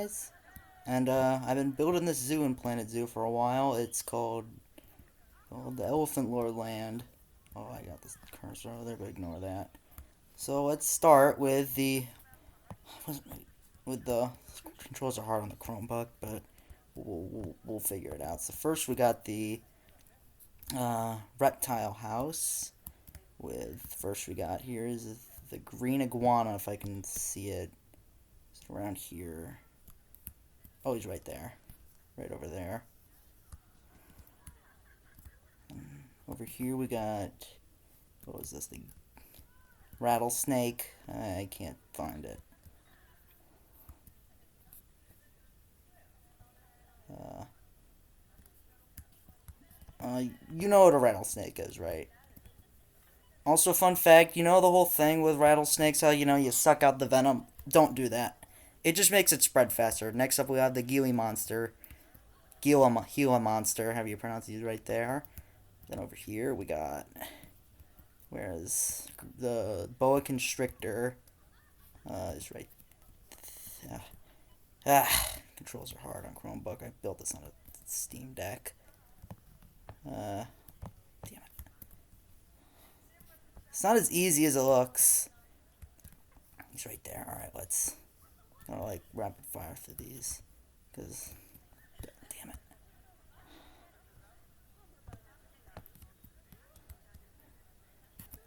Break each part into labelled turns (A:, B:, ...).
A: guys. And I've been building this zoo in Planet Zoo for a while. It's called the Elephant Lord Land. Oh, I got this cursor over there, but ignore that. So let's start with the controls are hard on the Chromebook, but we'll figure it out. So first we got the reptile house. First we got here is the green iguana, if I can see it. It's around here. Oh, he's right there. Right over there. Over here we got, what was this, the rattlesnake. I can't find it. You know what a rattlesnake is, right? Also, fun fact, you know the whole thing with rattlesnakes, how, you suck out the venom? Don't do that. It just makes it spread faster. Next up, we have the Gila monster. Gila monster, have you pronounced these right there. Then over here, we got, whereas the boa constrictor is right. Controls are hard on Chromebook. I built this on a Steam Deck. Damn it. It's not as easy as it looks. He's right there. Alright, let's kind of like rapid fire through these. Because, damn it.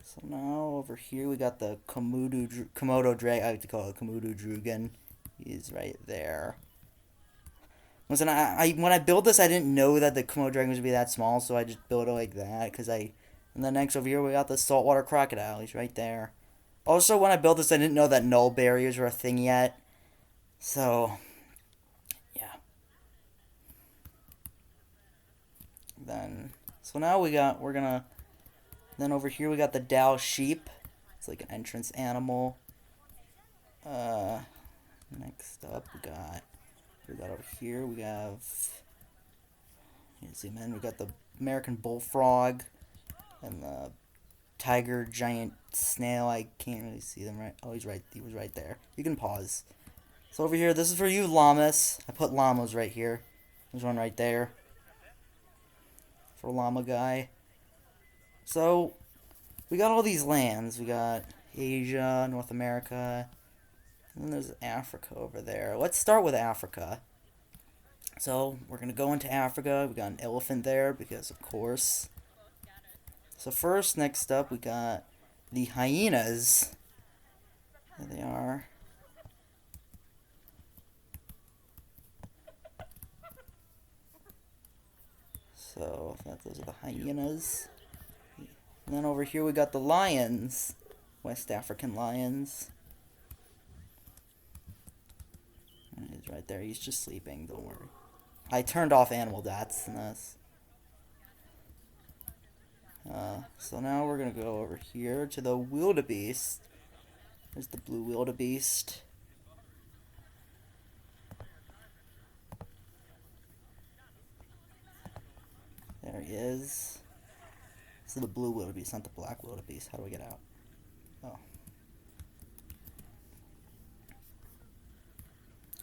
A: So now over here we got the Komodo dragon. I like to call it Komodo Drugan. He's right there. Listen, when I built this, I didn't know that the Komodo dragon was gonna be that small, so I just built it like that. And then next over here we got the saltwater crocodile. He's right there. Also, when I built this, I didn't know that null barriers were a thing yet. So, yeah. So now then over here we got the Dall sheep. It's like an entrance animal. Next up we got over here, we have, zoom in, we got the American bullfrog and the tiger giant snail. I can't really see them right. Oh, he was right there. You can pause. So over here, this is for you, llamas. I put llamas right here. There's one right there. For llama guy. So, we got all these lands. We got Asia, North America, and then there's Africa over there. Let's start with Africa. So, we're going to go into Africa. We got an elephant there because, of course. So first, next up, we got the hyenas. There they are. So, those are the hyenas. And then over here we got the lions. West African lions. He's right there. He's just sleeping. Don't worry. I turned off animal dots in this. So now we're going to go over here to the wildebeest. There's the blue wildebeest. There he is. This is the blue wildebeest, not the black wildebeest. How do we get out? Oh.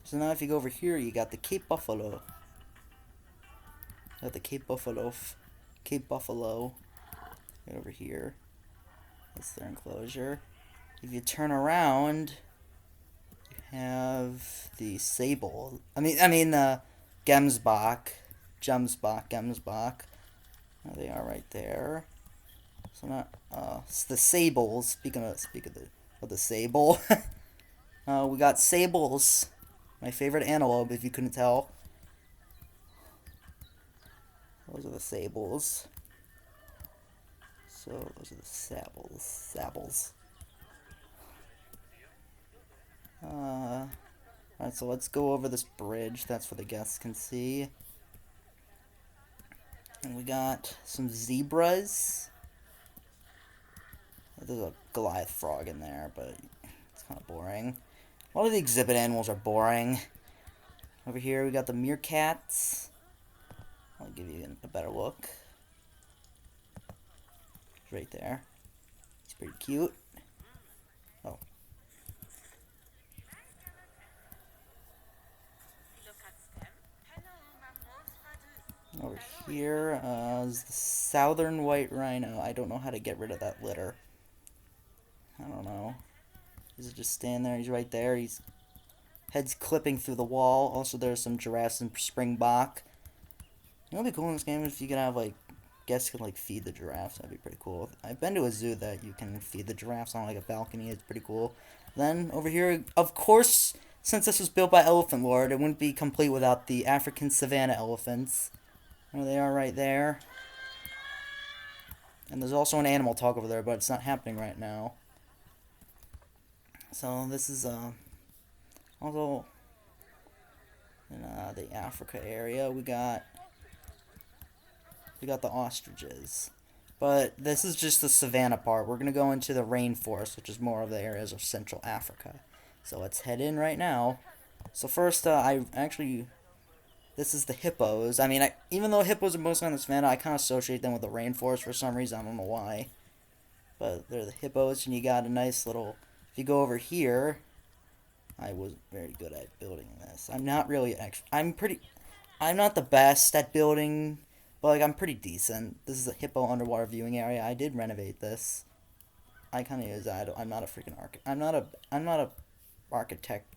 A: So now if you go over here, you got the Cape Buffalo. Got the Cape Buffalo. Right over here. That's their enclosure. If you turn around, you have the sable. Gemsbok. Gemsbok. There they are right there. So not it's the sables. Speaking of the sable, we got sables. My favorite antelope, if you couldn't tell. Those are the sables. So those are the sables. Alright, so let's go over this bridge. That's what the guests can see. And we got some zebras. There's a Goliath frog in there, but it's kind of boring. A lot of the exhibit animals are boring. Over here we got the meerkats. I'll give you a better look. Right there. It's pretty cute. Oh. here is the southern white rhino. I don't know how to get rid of that litter. I don't know. Is it just stand there? He's right there. He's head's clipping through the wall. Also, there's some giraffes and springbok. You know what'd be cool in this game is if you could have, like, guests could, like, feed the giraffes. That'd be pretty cool. I've been to a zoo that you can feed the giraffes on, like, a balcony. It's pretty cool. Then, over here, of course, since this was built by Elephant Lord, it wouldn't be complete without the African savanna elephants. There they are right there. And there's also an animal talk over there, but it's not happening right now. So, this is, also in the Africa area, we got the ostriches. But this is just the savanna part. We're going to go into the rainforest, which is more of the areas of Central Africa. So let's head in right now. So first, this is the hippos. I mean, even though hippos are mostly on the savanna, I kind of associate them with the rainforest for some reason. I don't know why. But they're the hippos, and you got a nice little... If you go over here, I was very good at building this. I'm not really... I'm not the best at building... But, like, I'm pretty decent. This is a hippo underwater viewing area. I did renovate this. I kind of use that. I'm not a freaking architect. I'm not a architect.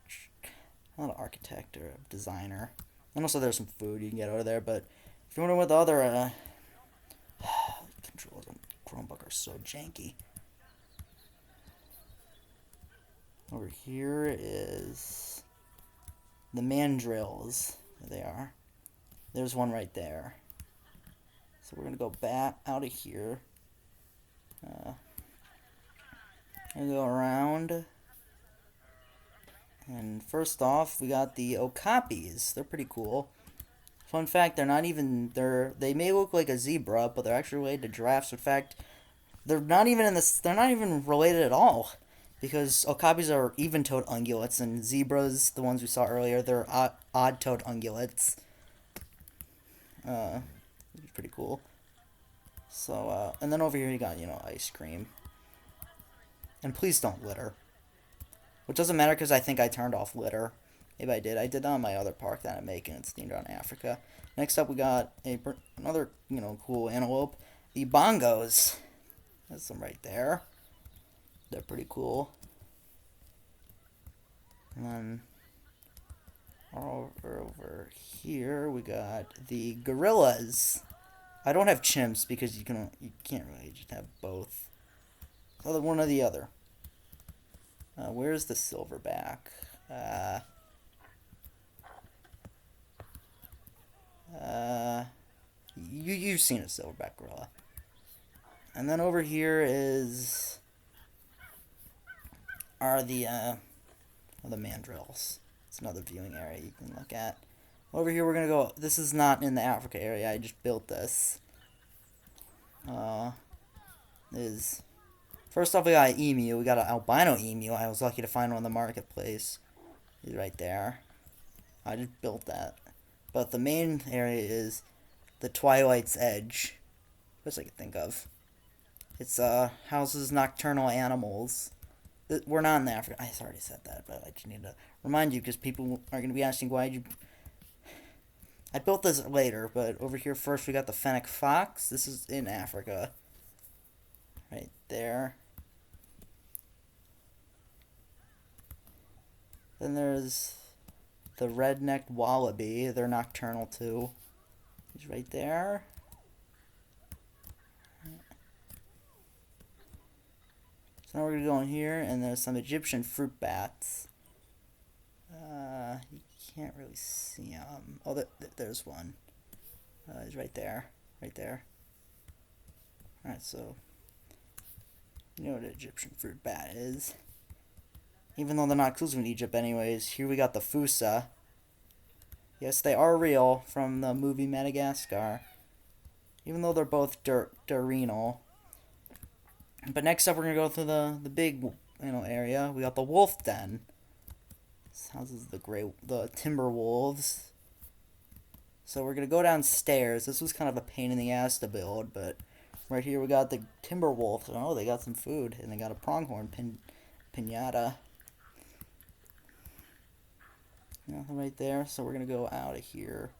A: I'm not an architect or a designer. And also, there's some food you can get over there. But if you're wondering what the other controls on Chromebook are so janky. Over here is the mandrills. There they are. There's one right there. So we're going to go back out of here. And go around. And first off, we got the okapis. They're pretty cool. Fun fact, they may look like a zebra, but they're actually related to giraffes. In fact, they're not even related at all. Because okapis are even-toed ungulates, and zebras, the ones we saw earlier, they're odd-toed ungulates. Pretty cool. So, and then over here you got, ice cream. And please don't litter. Which doesn't matter because I think I turned off litter. Maybe I did. I did that on my other park that I'm making. It's themed around Africa. Next up we got another, cool antelope. The bongos. That's them right there. They're pretty cool. And then over here we got the gorillas. I don't have chimps because you can't really just have both. Either one or the other. Where's the silverback? You've seen a silverback gorilla. And then over here are the mandrills. It's another viewing area you can look at. Over here we're gonna go. This is not in the Africa area. I just built this. First off we got an emu. We got an albino emu. I was lucky to find one in the marketplace. He's right there. I just built that. But the main area is the Twilight's Edge. Best I could think of. It's houses nocturnal animals. We're not in Africa. I already said that, but I just need to remind you because people are going to be asking why you. I built this later, but over here first we got the fennec fox. This is in Africa. Right there. Then there's the red-necked wallaby. They're nocturnal too. He's right there. So now we're going to go in here, and there's some Egyptian fruit bats. You can't really see him. Oh, there's one. He's right there. Right there. Alright, so you know what an Egyptian fruit bat is. Even though they're not exclusive in Egypt anyways, here we got the Fusa. Yes, they are real from the movie Madagascar. Even though they're both diurnal. But next up we're going to go through the big area. We got the wolf den. This houses the timber wolves. So we're going to go downstairs. This was kind of a pain in the ass to build, but right here we got the timber wolves. Oh, they got some food, and they got a pronghorn pinata. Nothing right there, so we're going to go out of here.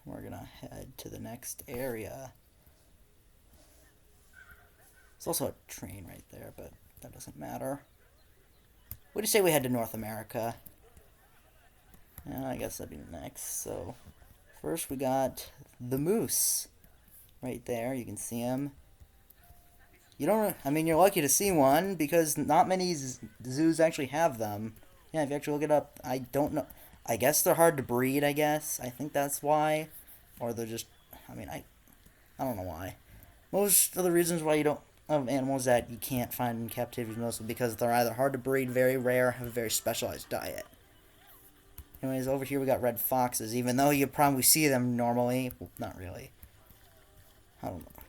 A: We're gonna head to the next area. There's also a train right there, but that doesn't matter. What do you say we head to North America? I guess that'd be next. So, first we got the moose. Right there, you can see him. You don't, I mean, you're lucky to see one because not many zoos actually have them. Yeah, if you actually look it up, I don't know. I guess they're hard to breed, I guess. I think that's why. Or they're just, I mean, I don't know why. Most of the reasons why you don't have animals that you can't find in captivity is mostly because they're either hard to breed, very rare, have a very specialized diet. Anyways, over here we got red foxes, even though you probably see them normally. Well, not really. I don't know.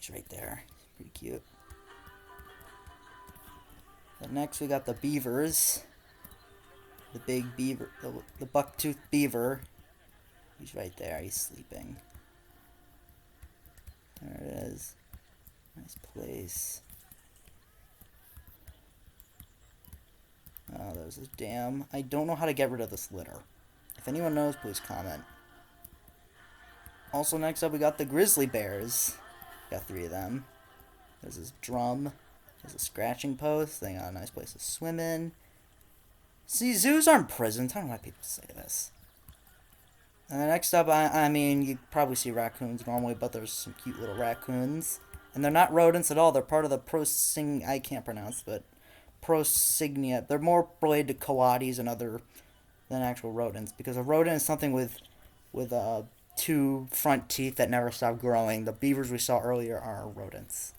A: He's right there. Pretty cute. Then next we got the beavers. The big beaver, the buck-toothed beaver. He's right there. He's sleeping. There it is. Nice place. Oh, there's this dam. I don't know how to get rid of this litter. If anyone knows, please comment. Also, next up, we got the grizzly bears. Got 3 of them. There's this drum. There's a scratching post. They got a nice place to swim in. See, zoos aren't prisons. I don't know why people say this. And then next up, I mean, you probably see raccoons normally, but there's some cute little raccoons. And they're not rodents at all. They're part of the I can't pronounce, but Prosignia. They're more related to coatis and other than actual rodents, because a rodent is something with 2 front teeth that never stop growing. The beavers we saw earlier are rodents.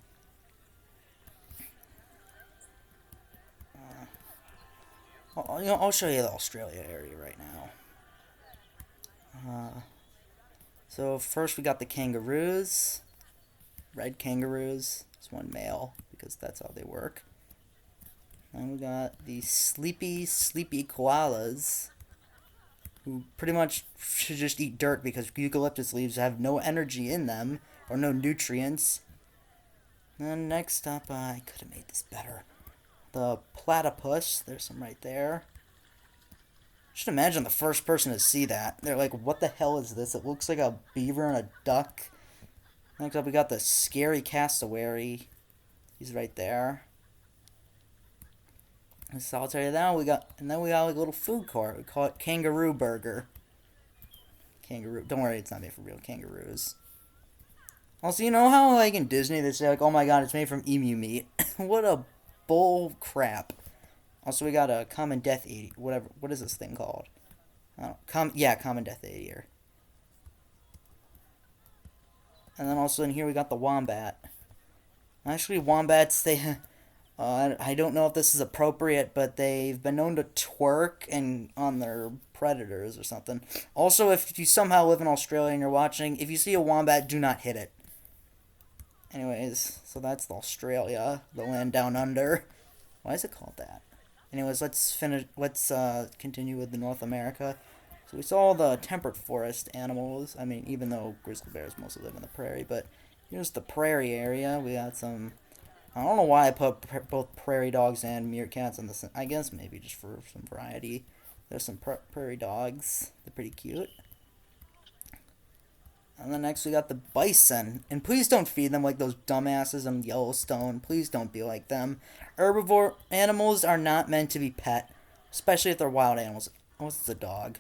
A: I'll show you the Australia area right now. So first we got the kangaroos. Red kangaroos. It's one male, because that's how they work. And we got the sleepy koalas, who pretty much should just eat dirt because eucalyptus leaves have no energy in them, or no nutrients. And next up, I could have made this better. The platypus, there's some right there. Just imagine the first person to see that. They're like, what the hell is this? It looks like a beaver and a duck. Next up, we got the scary cassowary. He's right there. So I'll tell you that we got, and then we got like a little food court. We call it Kangaroo Burger. Kangaroo. Don't worry, it's not made from real kangaroos. Also, you know how like in Disney they say like, "Oh my God, it's made from emu meat." What a bull crap. Also, we got a common death eater. Whatever. What is this thing called? Common death eater. And then also in here we got the wombat. Actually, wombats they. I don't know if this is appropriate, but they've been known to twerk and on their predators or something. Also, if you somehow live in Australia and you're watching, if you see a wombat, do not hit it. Anyways, so that's Australia, the land down under. Why is it called that? Anyways, let's continue with the North America. So we saw the temperate forest animals. I mean, even though grizzly bears mostly live in the prairie, but here's the prairie area. We got some. I don't know why I put both prairie dogs and meerkats in this. I guess maybe just for some variety. There's some prairie dogs. They're pretty cute. And then next we got the bison. And please don't feed them like those dumbasses in Yellowstone. Please don't be like them. Herbivore animals are not meant to be pet. Especially if they're wild animals. Unless it's a dog.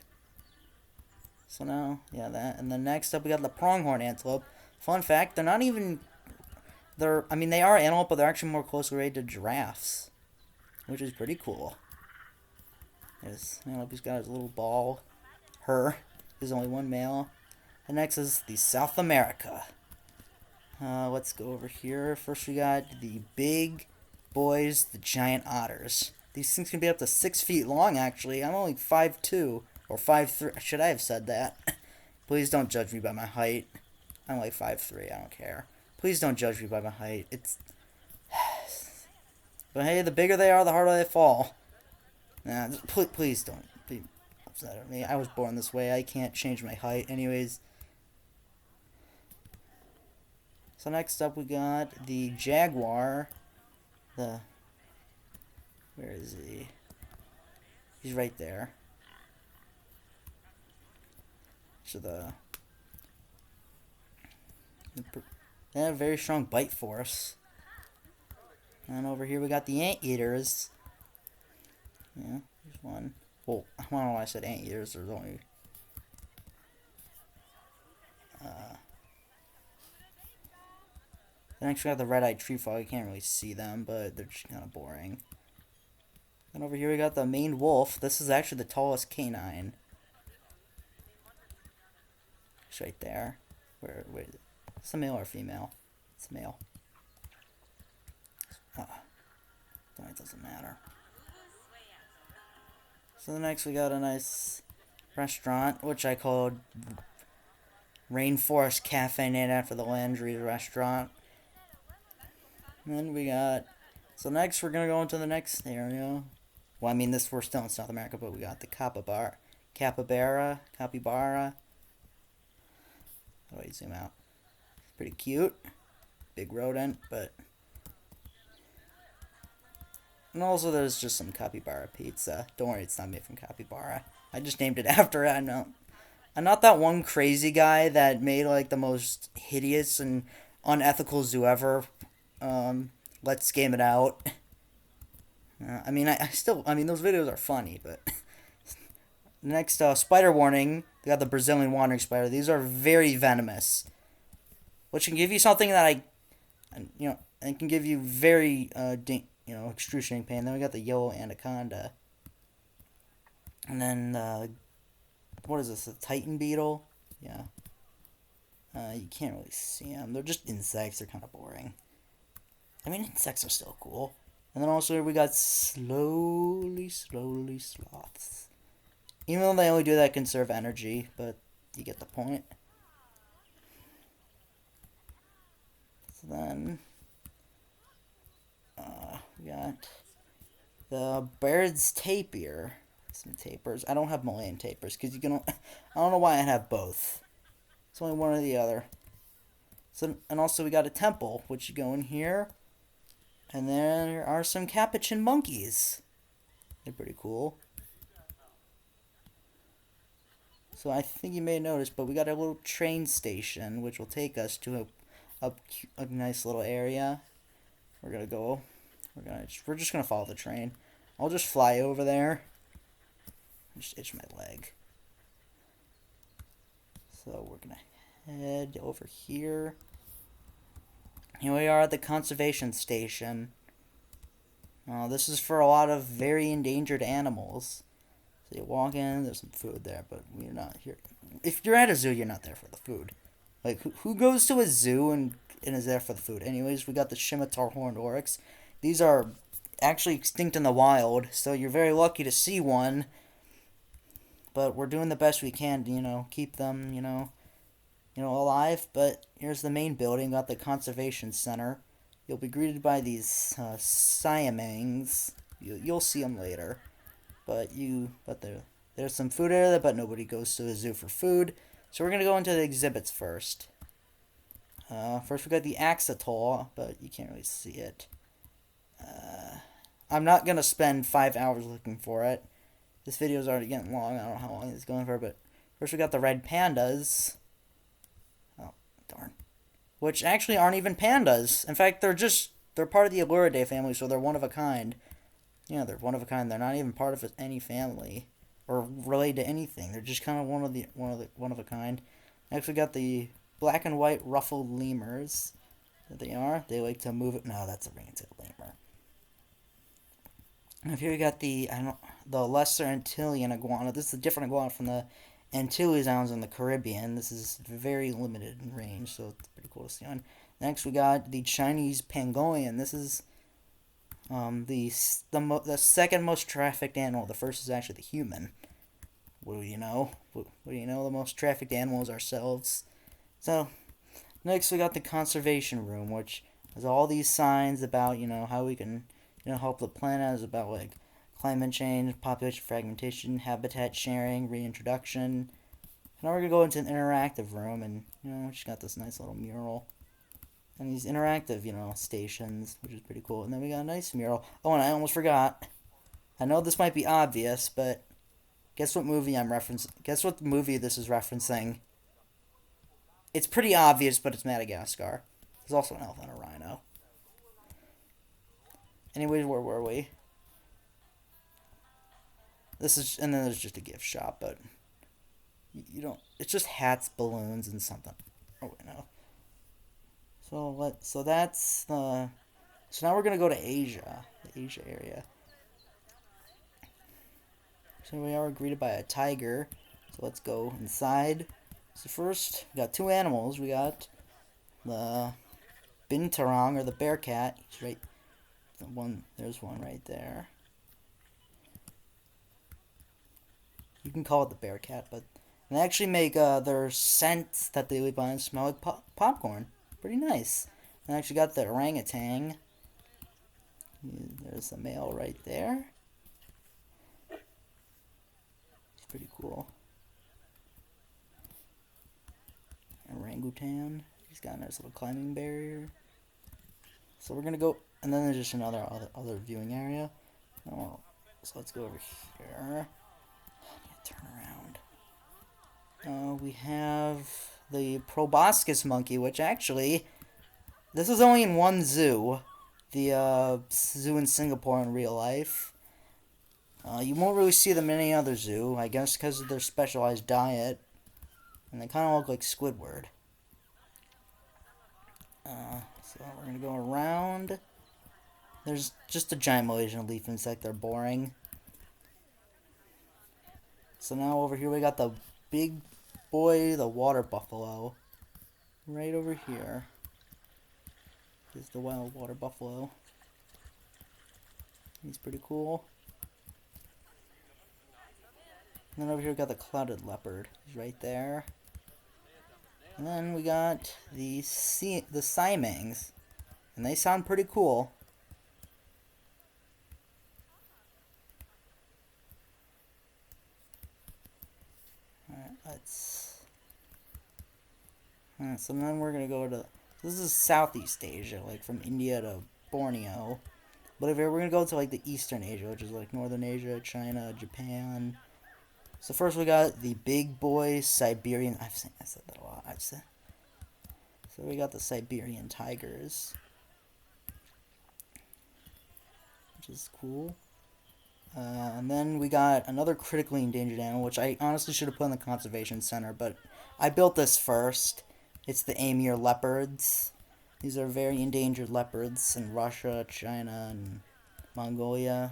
A: So now, yeah, that. And then next up we got the pronghorn antelope. Fun fact, they're not even... they are antelope, but they're actually more closely related to giraffes. Which is pretty cool. There's antelope, he's got his little ball. There's only one male. And next is the South America. Let's go over here. First we got the big boys, the giant otters. These things can be up to 6 feet long, actually. I'm only 5'2", or 5'3". Should I have said that? Please don't judge me by my height. I'm like 5'3", I don't care. Please don't judge me by my height. But hey, the bigger they are, the harder they fall. Nah, please don't be upset at me. I was born this way. I can't change my height. Anyways. So next up we got the jaguar. Where is he? He's right there. So they have a very strong bite force. And over here we got the anteaters. Yeah, there's one. Well, I don't know why I said anteaters. There's only next we got the red-eyed tree frog. You can't really see them, but they're just kind of boring. And over here we got the maned wolf. This is actually the tallest canine. It's right there. Wait, it's a male or female? It's a male. It doesn't matter. So next we got a nice restaurant, which I called Rainforest Cafe, named after the Landry restaurant. And then we got... So next we're going to go into the next area. Well, I mean, we're still in South America, but we got the capybara. How do I zoom out? Pretty cute. Big rodent, but... And also there's just some capybara pizza. Don't worry, it's not made from capybara. I just named it after it. I know. I'm not that one crazy guy that made like the most hideous and unethical zoo ever. Let's game it out. I mean, I mean, those videos are funny, but... Next, spider warning. They got the Brazilian wandering spider. These are very venomous. Which can give you something that and can give you very, excruciating pain. Then we got the yellow anaconda. And then, what is this, the Titan beetle? Yeah. You can't really see them. They're just insects. They're kind of boring. I mean, insects are still cool. And then also we got slowly sloths. Even though they only do that to conserve energy, but you get the point. So then, we got the Baird's tapir. Some tapirs. I don't have Malayan tapirs because you can. I don't know why I have both. It's only one or the other. So, and also we got a temple, which you go in here, and there are some capuchin monkeys. They're pretty cool. So I think you may notice, but we got a little train station, which will take us to a nice little area. We're just gonna follow the train. I'll just fly over there. Just itch my leg. So we're gonna head over here. Here we are at the conservation station. This is for a lot of very endangered animals. So you walk in, there's some food there, but we're not here. If you're at a zoo, you're not there for the food. Like, who goes to a zoo and is there for the food? Anyways, we got the Scimitar horned oryx. These are actually extinct in the wild, so you're very lucky to see one. But we're doing the best we can to, keep them, alive. But here's the main building. Got the conservation center. You'll be greeted by these siamangs. You'll see them later. But there's some food area, but nobody goes to the zoo for food. So we're gonna go into the exhibits first. First we got the axolotl, but you can't really see it. I'm not gonna spend 5 hours looking for it. This video's already getting long. I don't know how long it's going for, but first we got the red pandas. Oh, darn. Which actually aren't even pandas. In fact, they're part of the Aluridae family, so they're one of a kind. Yeah, they're one of a kind. They're not even part of any family or related to anything. They're just kind of one of a kind. Next, we got the black and white ruffled lemurs. There they are. They like to move it. No, that's a ring-tailed lemur. And here we got the lesser Antillean iguana. This is a different iguana from the Antilles Islands in the Caribbean. This is very limited in range, so it's pretty cool to see on. Next, we got the Chinese pangolin. This is the second most trafficked animal. The first is actually the human. What do you know? What do you know? The most trafficked animal is ourselves. So, next we got the conservation room, which has all these signs about how we can help the planet. It's about like climate change, population fragmentation, habitat sharing, reintroduction. Now we're gonna go into an interactive room, and we just got this nice little mural. And these interactive, stations, which is pretty cool. And then we got a nice mural. Oh, and I almost forgot. I know this might be obvious, but Guess what movie I'm referencing? Guess what movie this is referencing? It's pretty obvious, but it's Madagascar. There's also an elephant and a rhino. Anyways, where were we? This is, and then there's just a gift shop, but you don't. It's just hats, balloons, and something. Oh wait, no. So what? So that's the. So now we're gonna go to Asia, the Asia area. So we are greeted by a tiger. So let's go inside. So first, we got two animals. We got the binturong or the bear cat. He's right. The one. There's one right there. You can call it the bear cat, but they actually make their scents that they leave behind smell like popcorn. Pretty nice. And I actually got the orangutan. There's the male right there. It's pretty cool. Orangutan. He's got a nice little climbing barrier. So we're gonna go, and then there's just another other viewing area. Oh, so let's go over here. Turn around. We have the proboscis monkey, which actually, this is only in one zoo. The zoo in Singapore in real life. You won't really see them in any other zoo, I guess because of their specialized diet. And they kind of look like Squidward. So we're going to go around. There's just a giant Malaysian leaf insect. They're boring. So now over here we got the big boy, the water buffalo. Right over here is the wild water buffalo. He's pretty cool. And then over here we got the clouded leopard. He's right there. And then we got the siamangs. And they sound pretty cool. Alright, let's... Alright, so then we're gonna go to... This is Southeast Asia, like from India to Borneo. But if we're gonna go to like the Eastern Asia, which is like Northern Asia, China, Japan. So first we got the big boy Siberian. I said that a lot. So we got the Siberian tigers, which is cool. And then we got another critically endangered animal, which I honestly should have put in the conservation center, but I built this first. It's the Amur leopards. These are very endangered leopards in Russia, China, and Mongolia.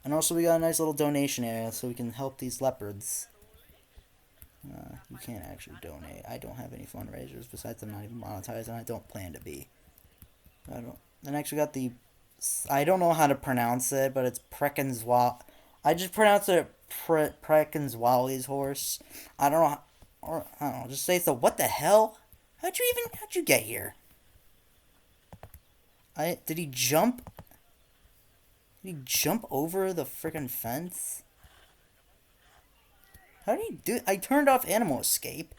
A: And also we got a nice little donation area so we can help these leopards. You can't actually donate. I don't have any fundraisers besides I'm not even monetized, and I don't plan to be. Then actually got the... I don't know how to pronounce it, but it's Prekenswal... I just pronounce it Prekenswali's horse. I don't know... Or, I don't know, just say so. What the hell? How'd you get here? Did he jump? Did he jump over the freaking fence? How did he do? I turned off animal escape.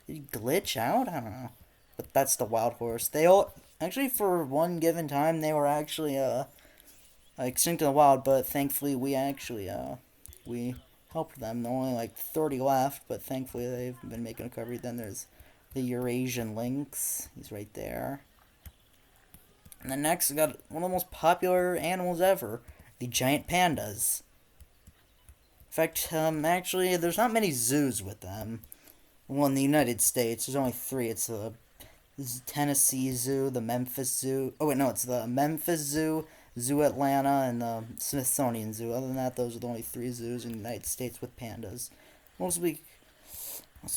A: Did he glitch out? I don't know. But that's the wild horse. They all actually for one given time they were actually extinct in the wild, but thankfully we actually we helped them. There are only like 30 left, but thankfully they've been making a recovery. Then there's the Eurasian lynx. He's right there. And then next we got one of the most popular animals ever, the giant pandas. In fact, actually, there's not many zoos with them. Well, in the United States, there's only 3. It's the Tennessee Zoo, the Memphis Zoo. Oh, wait, no, it's the Memphis Zoo, Zoo Atlanta, and the Smithsonian Zoo. Other than that, those are the only 3 zoos in the United States with pandas. Mostly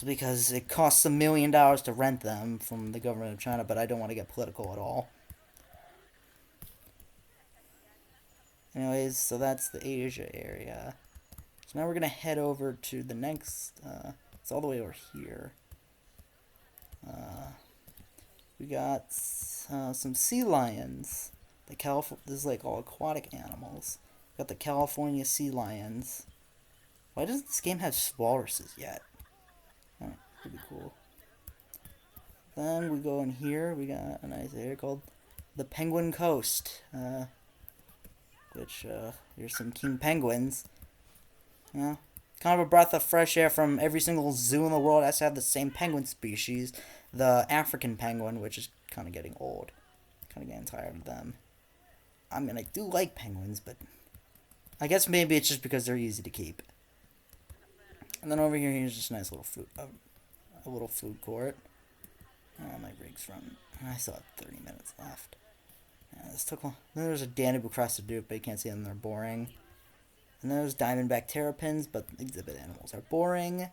A: because it costs $1 million to rent them from the government of China, but I don't want to get political at all. Anyways, so that's the Asia area. So now we're going to head over to the next, it's all the way over here. We got some sea lions. This is like all aquatic animals. Got the California sea lions. Why doesn't this game have walruses yet? Oh, pretty cool. Then we go in here, we got a nice area called the Penguin Coast. Which, here's some king penguins. Yeah, kind of a breath of fresh air from every single zoo in the world has to have the same penguin species, the African penguin, which is kind of getting old. Kind of getting tired of them. I mean, I do like penguins, but I guess maybe it's just because they're easy to keep. And then over here, here's just a nice little food, a little food court. My rig's run. I still have 30 minutes left. This took long. Then there's a Danube crusted dupe, but you can't see them, they're boring. And there's diamondback terrapins, but exhibit animals are boring.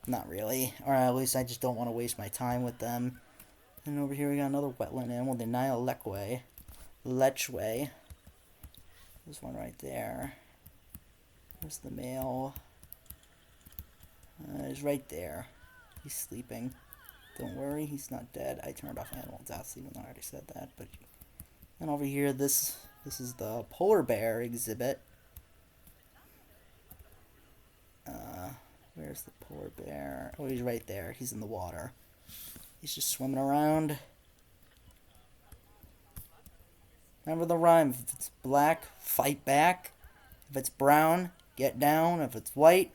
A: Not really. Or at least I just don't want to waste my time with them. And over here we got another wetland animal, the Nile lechwe. Lechwe. There's one right there. There's the male. He's right there. He's sleeping. Don't worry, he's not dead. I turned off animal deaths, even though I already said that. But and over here, this is the polar bear exhibit. Where's the polar bear? Oh, he's right there. He's in the water. He's just swimming around. Remember the rhyme. If it's black, fight back. If it's brown, get down. If it's white,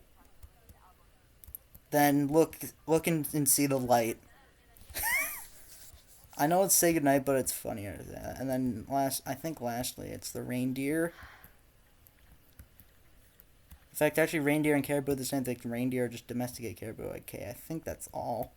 A: then look and see the light. I know it's say goodnight, but it's funnier. And then lastly, it's the reindeer. In fact, actually, reindeer and caribou are the same thing. Reindeer are just domesticated caribou. Okay, I think that's all.